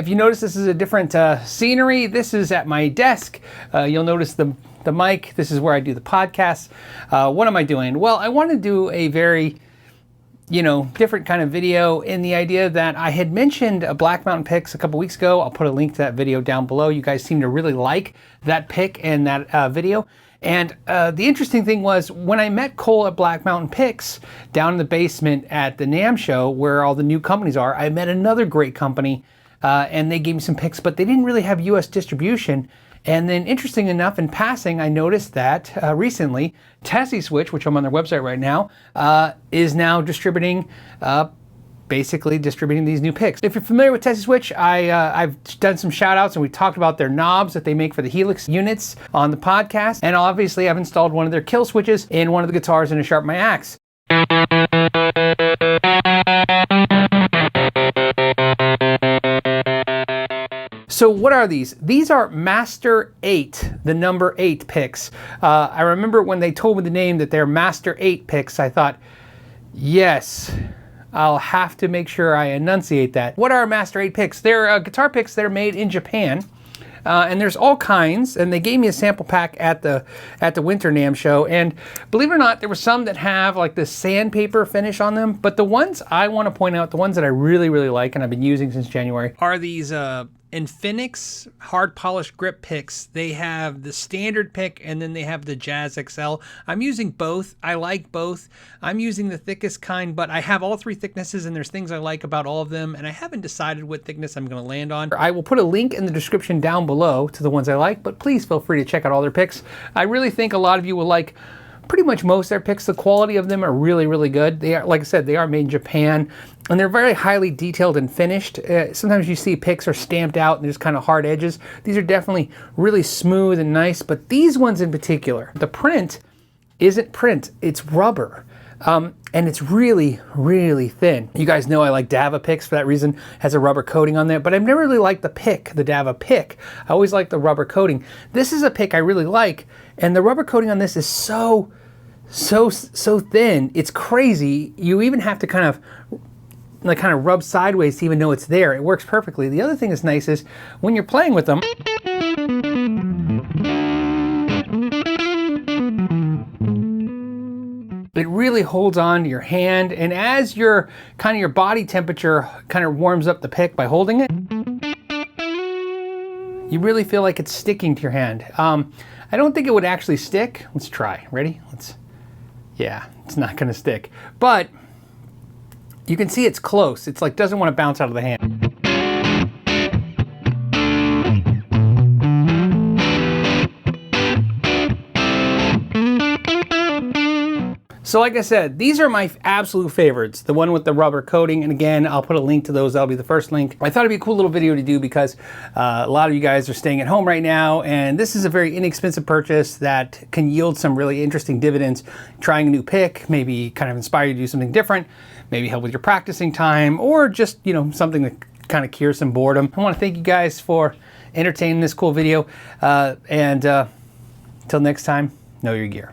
If you notice, this is a different scenery. This is at my desk. You'll notice the mic. This is where I do the podcast. What am I doing? Well, I want to do a very, different kind of video in the idea that I had mentioned a Black Mountain Picks a couple weeks ago. I'll put a link to that video down below. You guys seem to really like that pick and that video. And the interesting thing was when I met Cole at Black Mountain Picks down in the basement at the NAMM show where all the new companies are, I met another great company and they gave me some picks, but they didn't really have US distribution. And then interesting enough, in passing, I noticed that recently, Tessie Switch, which I'm on their website right now, is now distributing, basically distributing these new picks. If you're familiar with Tessie Switch, I've done some shout outs and we talked about their knobs that they make for the Helix units on the podcast. And obviously I've installed one of their kill switches in one of the guitars and to sharpen my axe. So what are these? These are Master 8, the number 8 picks. I remember when they told me the name that they're Master 8 picks, I thought, yes, I'll have to make sure I enunciate that. What are Master 8 picks? They're guitar picks that are made in Japan. And there's all kinds, and they gave me a sample pack at the Winter NAMM show, and believe it or not, there were some that have like this sandpaper finish on them, but the ones I want to point out, the ones that I really, really like, and I've been using since January, are these Infinix hard polished grip picks. They have the standard pick and then they have the Jazz XL. I'm using both. I like both. I'm using the thickest kind, but I have all 3 thicknesses and there's things I like about all of them, and I haven't decided what thickness I'm going to land on. I will put a link in the description down below to the ones I like, but please feel free to check out all their picks. I really think a lot of you will like pretty much most of their picks. The quality of them are really, really good. They are, like I said, they are made in Japan, and they're very highly detailed and finished. Sometimes you see picks are stamped out and there's kind of hard edges. These are definitely really smooth and nice, but these ones in particular, the print isn't print, it's rubber. And it's really, really thin. You guys know I like Dava picks for that reason. It has a rubber coating on there, but I've never really liked the pick, the Dava pick. I always like the rubber coating. This is a pick I really like, and the rubber coating on this is so thin. It's crazy. You even have to kind of rub sideways to even know it's there. It works perfectly. The other thing that's nice is when you're playing with them, it really holds on to your hand, and as your body temperature kind of warms up the pick by holding it, you really feel like it's sticking to your hand. I don't think it would actually stick. Let's try. Ready? Yeah, it's not gonna stick. But you can see it's close. It's like doesn't want to bounce out of the hand. So like I said, these are my absolute favorites. The one with the rubber coating, and again, I'll put a link to those. That'll be the first link. I thought it'd be a cool little video to do because a lot of you guys are staying at home right now, and this is a very inexpensive purchase that can yield some really interesting dividends. Trying a new pick, maybe kind of inspire you to do something different, maybe help with your practicing time, or just, something that kind of cures some boredom. I want to thank you guys for entertaining this cool video, and until next time, know your gear.